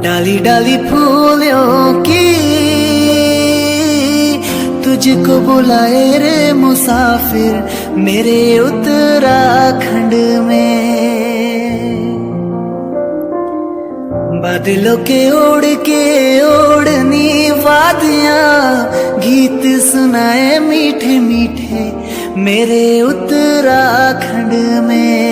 डाली डाली फूलों की तुझको बुलाए रे मुसाफिर मेरे उत्तराखंड में। बादलों के ओढ़नी वादियां गीत सुनाए मीठे मीठे मेरे उत्तराखंड में।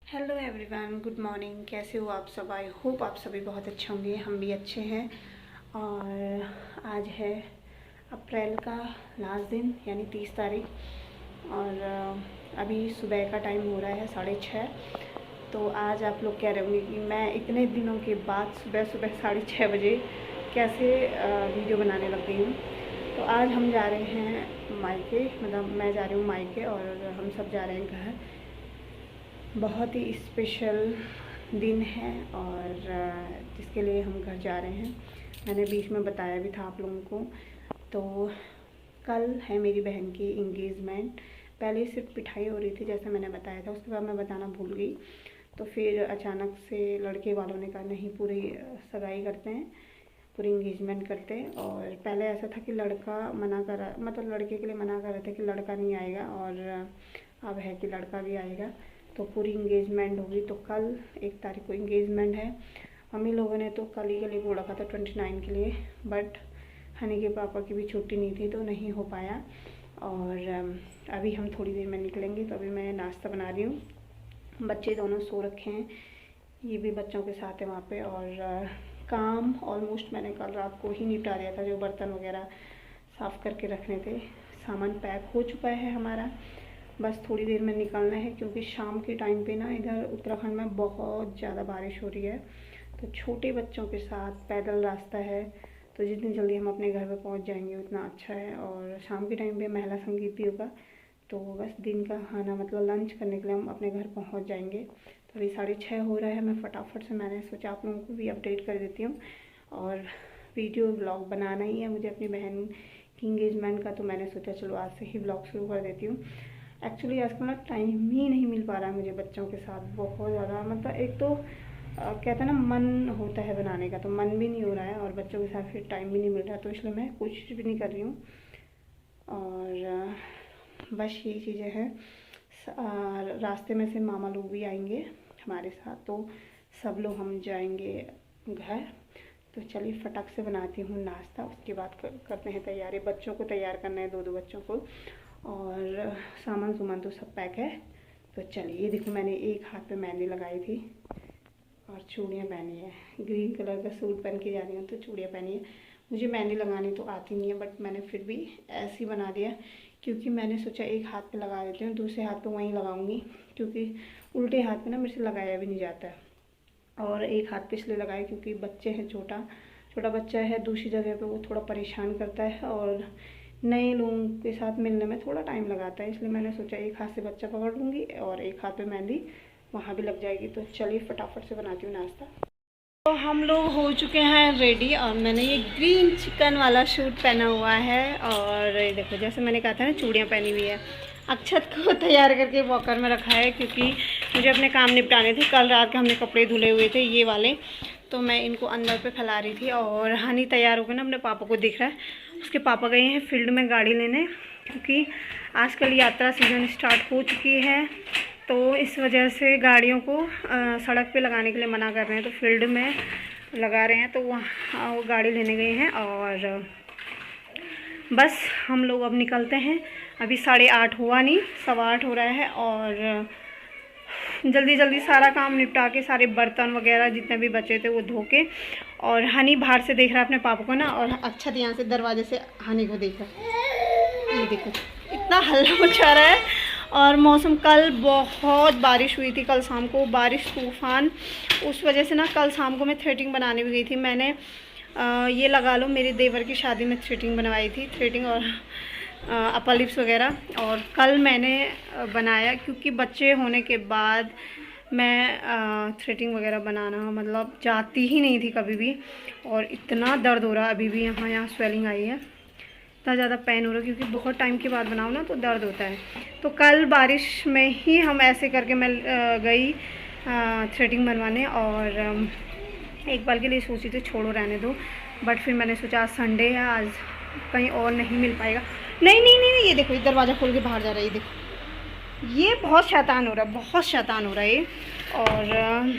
Hello everyone, good morning. कैसे हो आप सब? आई होप आप सभी बहुत अच्छे होंगे। हम भी अच्छे हैं। और आज है अप्रैल का लास्ट दिन यानी 30 तारीख और अभी सुबह का टाइम हो रहा है 6:30। तो आज आप लोग कह रहे होंगे कि मैं इतने दिनों के बाद सुबह सुबह 6:30 बजे कैसे वीडियो बनाने लग गई हूँ। तो आज हम जा रहे हैं मायके, मतलब मैं जा रही हूँ मायके और हम सब जा रहे हैं घर। बहुत ही स्पेशल दिन है और जिसके लिए हम घर जा रहे हैं। मैंने बीच में बताया भी था आप लोगों को। तो कल है मेरी बहन की इंगेजमेंट। पहले सिर्फ पिटाई हो रही थी जैसे मैंने बताया था, उसके बाद मैं बताना भूल गई। तो फिर अचानक से लड़के वालों ने कहा नहीं, पूरी सगाई करते हैं, पूरी इंगेजमेंट करते हैं। और पहले ऐसा था कि लड़का मना कर, मतलब लड़के के लिए मना कर रहे थे कि लड़का नहीं आएगा, और अब है कि लड़का भी आएगा। तो पूरी इंगेजमेंट होगी। तो कल 1 तारीख को इंगेजमेंट है। मम्मी लोगों ने तो कल ही के लिए बोला था 29 के लिए, बट हनी के पापा की भी छुट्टी नहीं थी तो नहीं हो पाया। और अभी हम थोड़ी देर में निकलेंगे। तो अभी मैं नाश्ता बना रही हूँ। बच्चे दोनों सो रखे हैं, ये भी बच्चों के साथ है वहाँ पे। और काम ऑलमोस्ट मैंने कल रात को ही निपटा दिया था। जो बर्तन वगैरह साफ़ करके रखने थे, सामान पैक हो चुका है हमारा। बस थोड़ी देर में निकलना है क्योंकि शाम के टाइम पे ना इधर उत्तराखंड में बहुत ज़्यादा बारिश हो रही है। तो छोटे बच्चों के साथ पैदल रास्ता है, तो जितनी जल्दी हम अपने घर पे पहुंच जाएंगे उतना अच्छा है। और शाम के टाइम पे महिला संगीत भी होगा। तो बस दिन का खाना मतलब लंच करने के लिए हम अपने घर पहुंच जाएंगे। तो अभी 6:30 हो रहा है। मैं फटाफट से, मैंने सोचा आप लोगों को भी अपडेट कर देती हूँ। और वीडियो ब्लॉग बनाना ही है मुझे अपनी बहन की इंगेजमेंट का, तो मैंने सोचा चलो आज से ही ब्लॉग शुरू कर देती हूँ। एक्चुअली आजकल ना टाइम ही नहीं मिल पा रहा है मुझे बच्चों के साथ बहुत ज़्यादा। मतलब एक तो कहते हैं ना मन होता है बनाने का, तो मन भी नहीं हो रहा है, और बच्चों के साथ फिर टाइम भी नहीं मिल रहा। तो इसलिए मैं कोशिश भी नहीं कर रही हूँ। और बस यही चीज़ें हैं। रास्ते में से मामा लोग भी आएंगे हमारे साथ, तो सब लोग हम जाएंगे घर। तो चलिए फटाक से बनाती हूँ नाश्ता, उसके बाद करते हैं तैयारी। बच्चों को तैयार करना है, दो बच्चों को, और सामान तो सब पैक है। तो चलिए, देखो मैंने एक हाथ पे मेहंदी लगाई थी और चूड़ियाँ पहनी है। ग्रीन कलर का सूट पहन के जा रही हूँ तो चूड़ियाँ पहनी है। मुझे मेहंदी लगानी तो आती नहीं है, बट मैंने फिर भी ऐसे ही बना दिया क्योंकि मैंने सोचा एक हाथ पे लगा देती हूँ, दूसरे हाथ पे वहीं लगाऊंगी, क्योंकि उल्टे हाथ पे ना मेरे से लगाया भी नहीं जाता है। और एक हाथ पे इसलिए लगाया क्योंकि बच्चे हैं, छोटा बच्चा है, दूसरी जगह पे वो थोड़ा परेशान करता है और नए लोगों के साथ मिलने में थोड़ा टाइम लगाता है। इसलिए मैंने सोचा एक हाथ से बच्चा पकड़ लूँगी और एक हाथ पे मेहंदी वहाँ भी लग जाएगी। तो चलिए फटाफट से बनाती हूँ नाश्ता। तो हम लोग हो चुके हैं रेडी, और मैंने ये ग्रीन चिकन वाला सूट पहना हुआ है। और देखो जैसे मैंने कहा था ना, चूड़ियाँ पहनी हुई है। अक्षत को तैयार करके वॉकर में रखा है क्योंकि मुझे अपने काम निपटाने थे। कल रात के हमने कपड़े धुले हुए थे ये वाले, तो मैं इनको अंदर पे फैला रही थी। और हनी तैयार हो गए ना, अपने पापा को दिख रहा है, उसके पापा गए हैं फील्ड में गाड़ी लेने, क्योंकि आजकल यात्रा सीज़न स्टार्ट हो चुकी है। तो इस वजह से गाड़ियों को सड़क पे लगाने के लिए मना कर रहे हैं, तो फील्ड में लगा रहे हैं। तो वहाँ वो गाड़ी लेने गए हैं। और बस हम लोग अब निकलते हैं। अभी 8:30 हुआ नहीं, 8:15 हो रहा है। और जल्दी जल्दी सारा काम निपटा के, सारे बर्तन वगैरह जितने भी बचे थे वो धो के। और हनी बाहर से देख रहा है अपने पापा को ना, और अक्षत यहाँ से दरवाजे से हनी को देख रहा है। ये देखो इतना हल्ला मचा रहा है। और मौसम, कल बहुत बारिश हुई थी, कल शाम को बारिश तूफान। उस वजह से ना कल शाम को मैं थ्रेडिंग बनाने भी गई थी। मैंने ये लगा लो, मेरे देवर की शादी में थ्रेडिंग बनवाई थी, थ्रेडिंग और अपर लिप्स वगैरह। और कल मैंने बनाया क्योंकि बच्चे होने के बाद मैं थ्रेडिंग वगैरह बनाना मतलब जाती ही नहीं थी कभी भी। और इतना दर्द हो रहा, अभी भी यहाँ स्वेलिंग आई है। इतना ज़्यादा पेन हो रहा है क्योंकि बहुत टाइम के बाद बनाओ ना तो दर्द होता है। तो कल बारिश में ही हम ऐसे करके मैं गई थ्रेडिंग बनवाने, और एक बार के लिए सोची थी छोड़ो रहने दो, बट फिर मैंने सोचा आज संडे है, आज कहीं और नहीं मिल पाएगा। नहीं नहीं नहीं, ये देखो, ये दरवाज़ा खोल के बाहर जा रहा है, ये देखो, ये बहुत शैतान हो रहा है, बहुत शैतान हो रहा है ये। और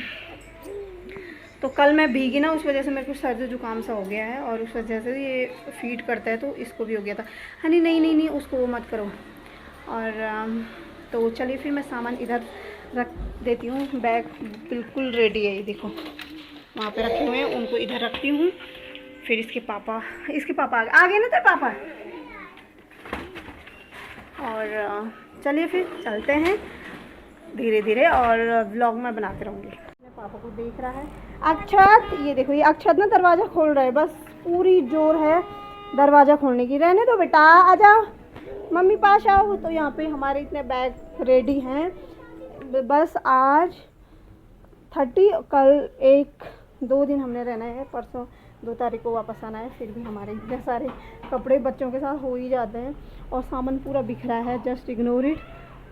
तो कल मैं भीगी ना, उस वजह से मेरे को सर्दी जुकाम सा हो गया है, और उस वजह से ये फीड करता है तो इसको भी हो गया था। हनी नहीं नहीं नहीं, उसको वो मत करो। और तो चलिए फिर मैं सामान इधर रख देती हूँ। बैग बिल्कुल रेडी है, ये देखो वहाँ पे रखे हुए हैं, उनको इधर रखती हूँ। फिर इसके पापा आ गए ना तेरे पापा। और चलिए फिर चलते हैं धीरे धीरे, और व्लॉग में बनाते रहूँगी। मेरे पापा को देख रहा है अक्षत, ये देखो, ये अक्षत ना दरवाज़ा खोल रहा है, बस पूरी जोर है दरवाज़ा खोलने की। रहने दो बेटा, आ जाओ मम्मी पास आओ। तो यहाँ पे हमारे इतने बैग रेडी हैं, बस आज 30, कल 1-2 दिन हमने रहना है, परसों 2 तारीख को वापस आना है। फिर भी हमारे इतने सारे कपड़े बच्चों के साथ हो ही जाते हैं, और सामान पूरा बिखरा है, जस्ट इग्नोर इट।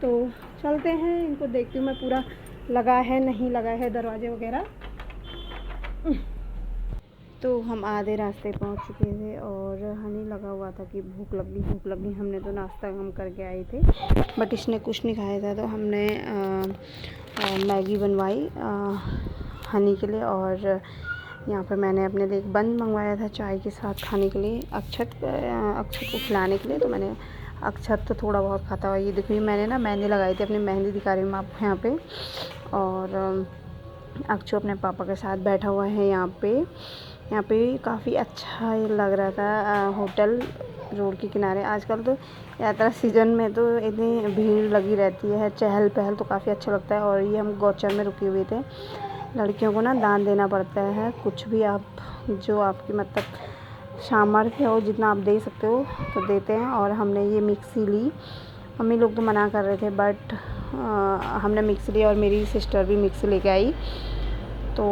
तो चलते हैं, इनको देखती हूँ मैं पूरा लगा है नहीं लगा है दरवाजे वगैरह। तो हम आधे रास्ते पहुंच चुके थे, और हनी लगा हुआ था कि भूख लगी। हमने तो नाश्ता हम करके आए थे, बट इसने कुछ नहीं खाया था, तो हमने मैगी बनवाई हनी के लिए। और यहाँ पर मैंने अपने लिए एक बन मंगवाया था चाय के साथ खाने के लिए, अक्षत को खिलाने के लिए। तो मैंने अक्षत तो थोड़ा बहुत खाता हुआ, ये देखिए मैंने ना मेहंदी लगाई थी, अपनी मेहंदी दिखा रही हूँ मैं आपको यहाँ पे। और अक्षु अपने पापा के साथ बैठा हुआ है यहाँ पे काफ़ी अच्छा लग रहा था होटल रोड के किनारे। आजकल तो यात्रा सीज़न में तो इतनी भीड़ लगी रहती है, चहल पहल, तो काफ़ी अच्छा लगता है। और ये हम गौचर में रुके हुए थे। लड़कियों को ना दान देना पड़ता है, कुछ भी आप, जो आपकी मतलब सामर्थ्य हो, जितना आप दे सकते हो तो देते हैं। और हमने ये मिक्सी ली, मम्मी लोग तो मना कर रहे थे, बट हमने मिक्सी ली, और मेरी सिस्टर भी मिक्सी लेके आई। तो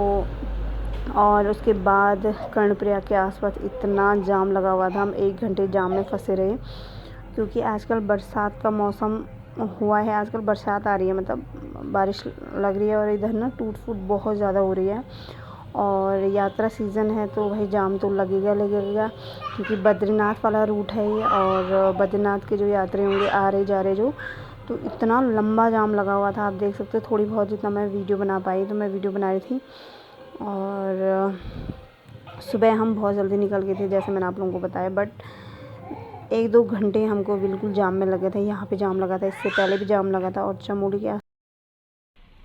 और उसके बाद कर्णप्रयाग के आसपास इतना जाम लगा हुआ था, हम 1 घंटे जाम में फंसे रहे, क्योंकि आजकल बरसात का मौसम हुआ है, आजकल बरसात आ रही है, मतलब बारिश लग रही है, और इधर ना टूट फूट बहुत ज़्यादा हो रही है। और यात्रा सीज़न है तो भाई जाम तो लगेगा, क्योंकि बद्रीनाथ वाला रूट है ये, और बद्रीनाथ के जो यात्री होंगे आ रहे जा रहे जो, तो इतना लंबा जाम लगा हुआ था, आप देख सकते हो। थोड़ी बहुत जितना मैं वीडियो बना पाई, तो मैं वीडियो बना रही थी। और सुबह हम बहुत जल्दी निकल गए थे, जैसे मैंने आप लोगों को बताया, बट 1-2 घंटे हमको बिल्कुल जाम में लगे थे। यहाँ पे जाम लगा था, इससे पहले भी जाम लगा था। और चमोली के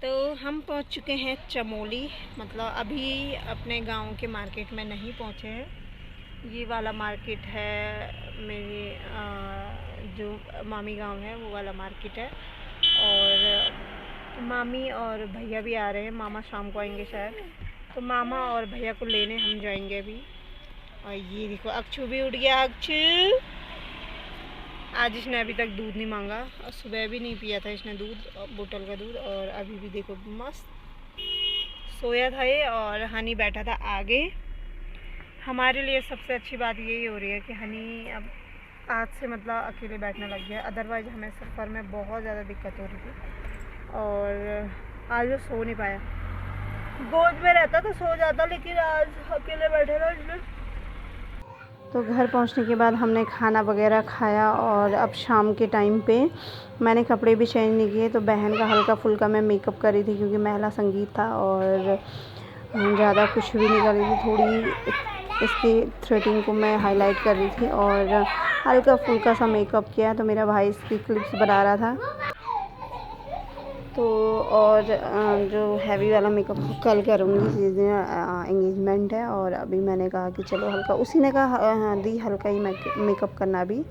तो हम पहुँच चुके हैं चमोली, मतलब अभी अपने गांव के मार्केट में नहीं पहुँचे हैं। ये वाला मार्केट है मेरी जो मामी गांव है, वो वाला मार्केट है। और मामी और भैया भी आ रहे हैं, मामा शाम को आएंगे शायद, तो मामा और भैया को लेने हम जाएंगे अभी। और ये देखो अक्षु भी उठ गया। अक्षु आज इसने अभी तक दूध नहीं मांगा, और सुबह भी नहीं पिया था इसने दूध, बोतल का दूध। और अभी भी देखो मस्त सोया था ये, और हनी बैठा था आगे। हमारे लिए सबसे अच्छी बात यही हो रही है कि हनी अब आज से मतलब अकेले बैठने लग गया, अदरवाइज़ हमें सफ़र में बहुत ज़्यादा दिक्कत हो रही थी। और आज वो सो नहीं पाया, गोद में रहता तो सो जाता, लेकिन आज अकेले बैठे रहा इसलिए। तो घर पहुंचने के बाद हमने खाना वगैरह खाया, और अब शाम के टाइम पे मैंने कपड़े भी चेंज नहीं किए, तो बहन का हल्का फुल्का मैं मेकअप कर रही थी, क्योंकि महिला संगीत था, और ज़्यादा कुछ भी नहीं कर रही थी। थोड़ी इसकी थ्रेडिंग को मैं हाईलाइट कर रही थी, और हल्का फुल्का सा मेकअप किया। तो मेरा भाई इसकी क्लिप्स बना रहा था। तो और जो हैवी वाला मेकअप कल करूँगी, चीज़ें एंगेजमेंट है। और अभी मैंने कहा कि चलो हल्का, उसी ने कहा दी हल्का ही मेकअप करना भी।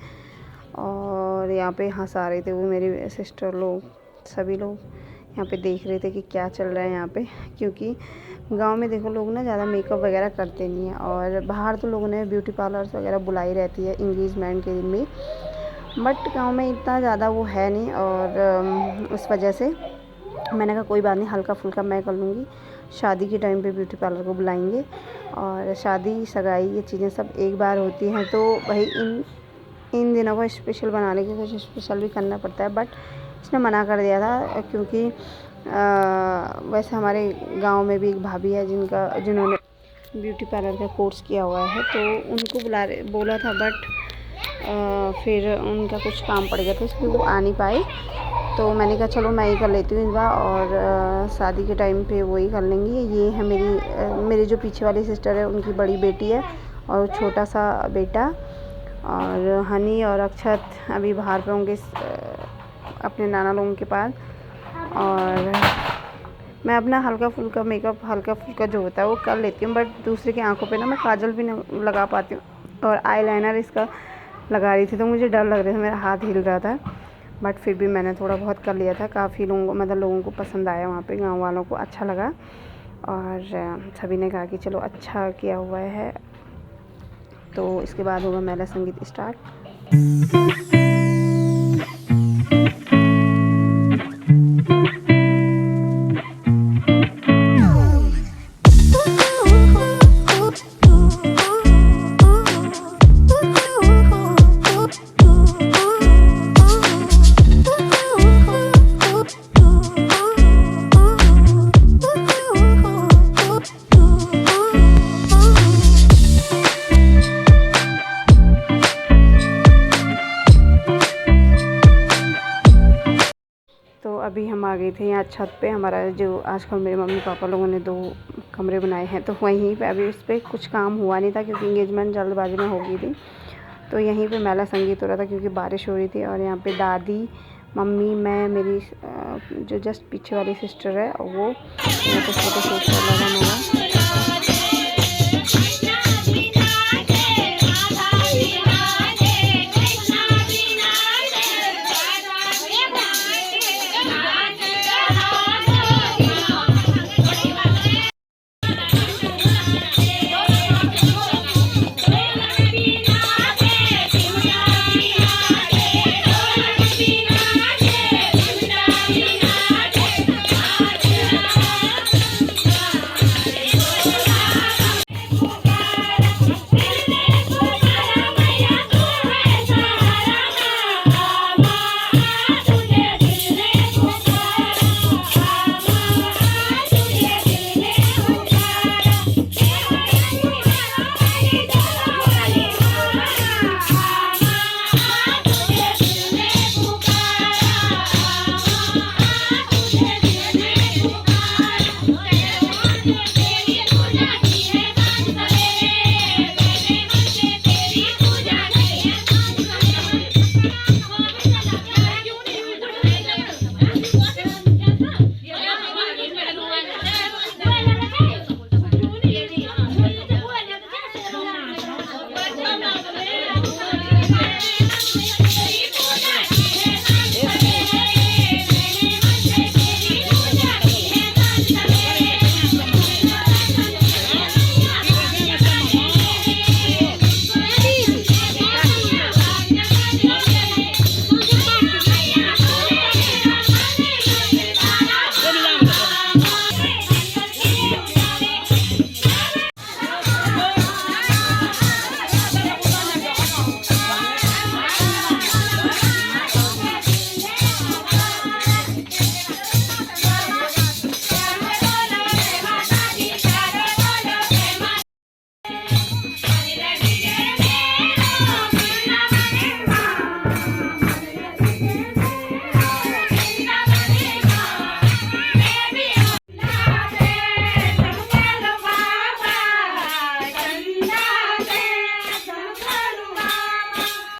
और यहाँ पे हंसा रहे थे वो मेरे सिस्टर लोग, सभी लोग यहाँ पे देख रहे थे कि क्या चल रहा है यहाँ पे, क्योंकि गांव में देखो लोग ना ज़्यादा मेकअप वगैरह करते नहीं हैं, और बाहर तो लोगों ने ब्यूटी पार्लर्स वगैरह बुलाई रहती है इंगेजमेंट के दिन में, बट गांव में इतना ज़्यादा वो है नहीं। और उस वजह से मैंने कहा कोई बात नहीं, हल्का फुल्का मैं कर लूँगी। शादी के टाइम पे ब्यूटी पार्लर को बुलाएंगे, और शादी सगाई ये चीज़ें सब एक बार होती हैं, तो भाई इन इन दिनों को स्पेशल बनाने के कुछ स्पेशल भी करना पड़ता है, बट इसने मना कर दिया था क्योंकि वैसे हमारे गांव में भी एक भाभी है जिन्होंने ब्यूटी पार्लर का कोर्स किया हुआ है, तो उनको बोला था, बट फिर उनका कुछ काम पड़ गया था इसलिए वो आ नहीं पाए। तो मैंने कहा चलो मैं ही कर लेती हूँ इस बार, और शादी के टाइम पे वही कर लेंगी। ये है मेरी जो पीछे वाली सिस्टर है उनकी बड़ी बेटी है और छोटा सा बेटा, और हनी और अक्षत अभी बाहर पे होंगे अपने नाना लोगों के पास। और मैं अपना हल्का फुल्का मेकअप हल्का फुल्का जो होता है वो कर लेती हूँ, बट दूसरे की आंखों पे ना मैं काजल भी नहीं लगा पाती हूँ, और आईलाइनर इसका लगा रही थी तो मुझे डर लग रहा था, मेरा हाथ हिल रहा था, बट फिर भी मैंने थोड़ा बहुत कर लिया था। काफ़ी लोगों को पसंद आया, वहाँ पे गांव वालों को अच्छा लगा, और सभी ने कहा कि चलो अच्छा किया हुआ है। तो इसके बाद होगा मेला संगीत स्टार्ट। तो अभी हम आ गए थे यहाँ छत पे। हमारा जो आजकल मेरे मम्मी पापा लोगों ने 2 कमरे बनाए हैं, तो वहीं पे अभी उस पर कुछ काम हुआ नहीं था क्योंकि इंगेजमेंट जल्दबाजी में हो गई थी। तो यहीं पे मेला संगीत हो रहा था क्योंकि बारिश हो रही थी, और यहाँ पे दादी, मम्मी, मैं, मेरी जो जस्ट पीछे वाली सिस्टर है, वो यहाँ पे फोटो शूट कर रहा था मेरा।